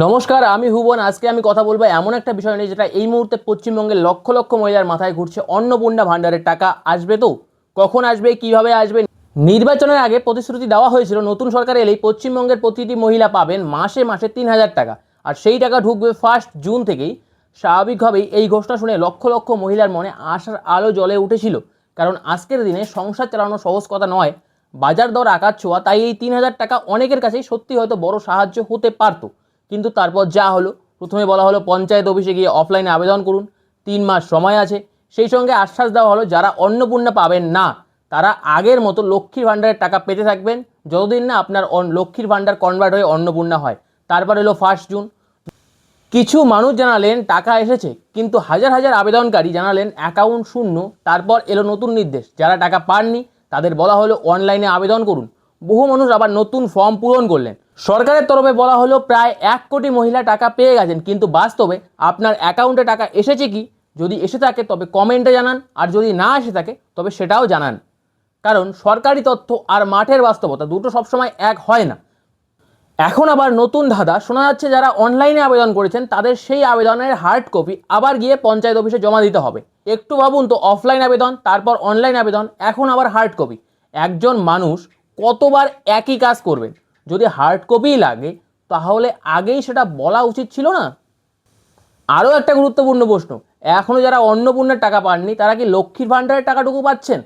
নমস্কার, আমি ভুবন। আজকে আমি কথা বলবো এমন একটা বিষয় নিয়ে যেটা এই মুহূর্তে পশ্চিমবঙ্গের লক্ষ লক্ষ মহিলার মাথায় ঘুরছে। অন্নপূর্ণা ভাণ্ডারের টাকা আসবে তো? কখন আসবে, কিভাবে আসবে? নির্বাচনের আগে প্রতিশ্রুতি দেওয়া হয়েছিল নতুন সরকার এলেই পশ্চিমবঙ্গের প্রতিটি মহিলা পাবেন মাসে মাসে ৩,০০০ টাকা, আর সেই টাকা ঢুকবে 1 জুন থেকেই। স্বাভাবিকভাবেই এই ঘোষণা শুনে লক্ষ লক্ষ মহিলার মনে আশার আলো জ্বলে উঠেছিল, কারণ আজকের দিনে সংসার চালানো সহজ কথা নয়। বাজার দর আকাশ ছোঁয়া, তাই এই ৩,০০০ টাকা অনেকের কাছেই সত্যি হয়তো বড় সাহায্য হতে পারতো। কিন্তু তারপর যা হলো, প্রথমে বলা হলো পঞ্চায়েত অফিসে গিয়ে অফলাইনে আবেদন করুন, 3 মাস সময় আছে। সেই সঙ্গে আশ্বাস দেওয়া হলো যারা অন্নপূর্ণা পাবেন না তারা আগের মতো লক্ষ্মীর ভাণ্ডারের টাকা পেতে থাকবেন, যতদিন না আপনার লক্ষ্মীর ভাণ্ডার কনভার্ট হয়ে অন্নপূর্ণা হয়। তারপর এলো 1 জুন। কিছু মানুষ জানালেন টাকা এসেছে, কিন্তু হাজার হাজার আবেদনকারী জানালেন অ্যাকাউন্ট শূন্য। তারপর এলো নতুন নির্দেশ, যারা টাকা পাননি তাদের বলা হলো অনলাইনে আবেদন করুন। বহু মানুষ আবার নতুন ফর্ম পূরণ করলেন। সরকারের তরফে বলা হলো প্রায় 1 কোটি মহিলা টাকা পেয়ে গেছেন, কিন্তু বাস্তবে আপনার অ্যাকাউন্টে টাকা এসেছে কি? যদি এসে থাকে তবে কমেন্টে জানান, আর যদি না এসে থাকে তবে সেটাও জানান। কারণ সরকারি তথ্য আর মাঠের বাস্তবতা দুটো সবসময় এক হয় না। এখন আবার নতুন ধাঁধা শোনা যাচ্ছে, যারা অনলাইনে আবেদন করেছেন তাদের সেই আবেদনের হার্ড কপি আবার গিয়ে পঞ্চায়েত অফিসে জমা দিতে হবে। একটু ভাবুন তো, অফলাইন আবেদন, তারপর অনলাইন আবেদন, এখন আবার হার্ড কপি। একজন মানুষ কতবার একই কাজ করবেন? যদি হার্ড কপিই লাগে তাহলে আগেই সেটা বলা উচিত ছিল না? আরও একটা গুরুত্বপূর্ণ প্রশ্ন, এখনও যারা অন্নপূর্ণার টাকা পাননি তারা কি লক্ষ্মীর ভাণ্ডারের টাকাটুকু পাচ্ছেন?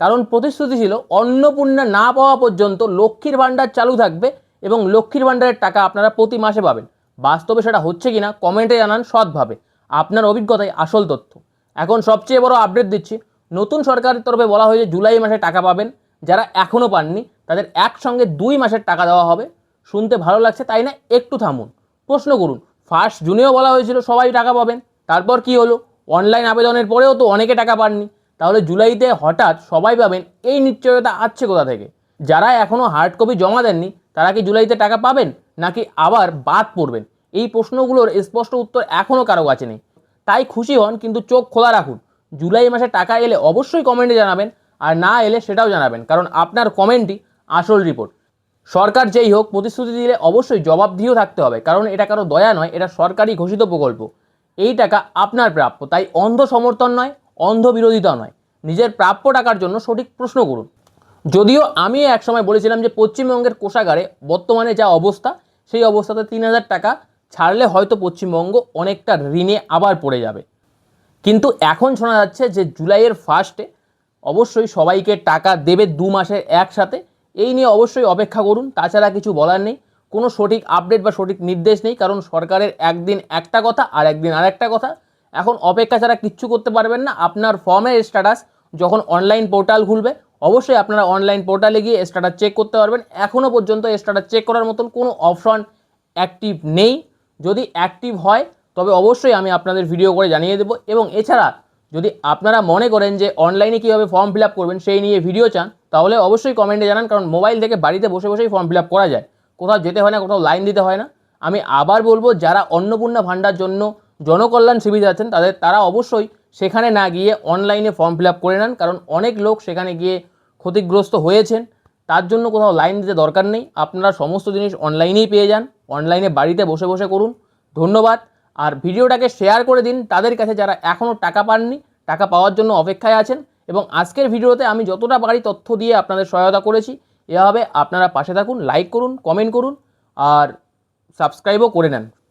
কারণ প্রতিশ্রুতি ছিল অন্নপূর্ণা না পাওয়া পর্যন্ত লক্ষ্মীর ভাণ্ডার চালু থাকবে এবং লক্ষ্মীর ভাণ্ডারের টাকা আপনারা প্রতি মাসে পাবেন। বাস্তবে সেটা হচ্ছে কিনা কমেন্টে জানান সৎভাবে। আপনার অভিজ্ঞতায় আসল তথ্য। এখন সবচেয়ে বড় আপডেট দিচ্ছি, নতুন সরকারের তরফে বলা হয়েছে জুলাই মাসে টাকা পাবেন। যারা এখনও পাননি তাদের একসঙ্গে 2 মাসের টাকা দেওয়া হবে। শুনতে ভালো লাগছে তাই না? একটু থামুন, প্রশ্ন করুন। 1 জুনেও বলা হয়েছিল সবাই টাকা পাবেন, তারপর কি হলো? অনলাইন আবেদনের পরেও তো অনেকে টাকা পাননি। তাহলে জুলাইতে হঠাৎ সবাই পাবেন, এই নিশ্চয়তা আসছে কোথা থেকে? যারা এখনও হার্ড কপি জমা দেননি তারা কি জুলাইতে টাকা পাবেন, নাকি আবার বাদ পড়বেন? এই প্রশ্নগুলোর স্পষ্ট উত্তর এখনও কারো কাছে নেই। তাই খুশি হন, কিন্তু চোখ খোলা রাখুন। জুলাই মাসে টাকা এলে অবশ্যই কমেন্টে জানাবেন, আর না এলে সেটাও জানাবেন, কারণ আপনার কমেন্টই আসল রিপোর্ট। সরকার যেই হোক, প্রতিশ্রুতি দিলে অবশ্যই জবাবদিহিও থাকতে হবে, কারণ এটা কারো দয়া নয়, এটা সরকারি ঘোষিত প্রকল্প। এই টাকা আপনার প্রাপ্য, তাই অন্ধ সমর্থন নয়, অন্ধ বিরোধিতা নয়। নিজের প্রাপ্য টাকার জন্য সঠিক প্রশ্ন করুন। যদিও আমি একসময় বলেছিলাম যে পশ্চিমবঙ্গের কোষাগারে বর্তমানে যা অবস্থা, সেই অবস্থাতে 3,000 টাকা ছাড়লে হয়তো পশ্চিমবঙ্গ অনেকটা ঋণে আবার পড়ে যাবে। কিন্তু এখন শোনা যাচ্ছে যে জুলাইয়ের ফার্স্টে অবশ্যই সবাইকে টাকা দেবে 2 মাসের একসাথে। এই নিয়ে অবশ্যই অপেক্ষা করুন, তাছাড়া কিছু বলার নেই। কোনো সঠিক আপডেট বা সঠিক নির্দেশ নেই, কারণ সরকারের একদিন একটা কথা আর একদিন আরেকটা কথা। এখন অপেক্ষা ছাড়া কিচ্ছু করতে পারবেন না। আপনার ফর্মের স্ট্যাটাস যখন অনলাইন পোর্টাল খুলবে, অবশ্যই আপনারা অনলাইন পোর্টালে গিয়ে স্ট্যাটাস চেক করতে পারবেন। এখনও পর্যন্ত স্ট্যাটাস চেক করার মতন কোনো অপশন অ্যাক্টিভ নেই। যদি অ্যাক্টিভ হয় তবে অবশ্যই আমি আপনাদের ভিডিও করে জানিয়ে দেবো। এবং এছাড়া যদি আপনারা মনে করেন যে অনলাইনে কীভাবে ফর্ম ফিল আপ করবেন সেই নিয়ে ভিডিও চান, তাহলে অবশ্যই কমেন্টে জানান, কারণ মোবাইল থেকে বাড়িতে বসে বসেই ফর্ম ফিল আপ করা যায়। কোথাও যেতে হয় না, কোথাও লাইন দিতে হয় না। আমি আবার বলবো, যারা অন্নপূর্ণা ভাণ্ডার জন্য জনকল্যাণ শিবির আছেন তারা অবশ্যই সেখানে না গিয়ে অনলাইনে ফর্ম ফিল আপ করে নেন, কারণ অনেক লোক সেখানে গিয়ে ক্ষতিগ্রস্ত হয়েছেন। তার জন্য কোথাও লাইন দিতে দরকার নেই, আপনারা সমস্ত জিনিস অনলাইনেই পেয়ে যান। অনলাইনে বাড়িতে বসে বসে করুন। ধন্যবাদ। আর ভিডিওটাকে শেয়ার করে দিন তাদের কাছে যারা এখনও টাকা পাননি, টাকা পাওয়ার জন্য অপেক্ষায় আছেন। এবং আজকের ভিডিওতে আমি যতটা পারি তথ্য দিয়ে আপনাদের সহায়তা করেছি। এভাবে আপনারা পাশে থাকুন, লাইক করুন, কমেন্ট করুন, আর সাবস্ক্রাইবও করে নেন।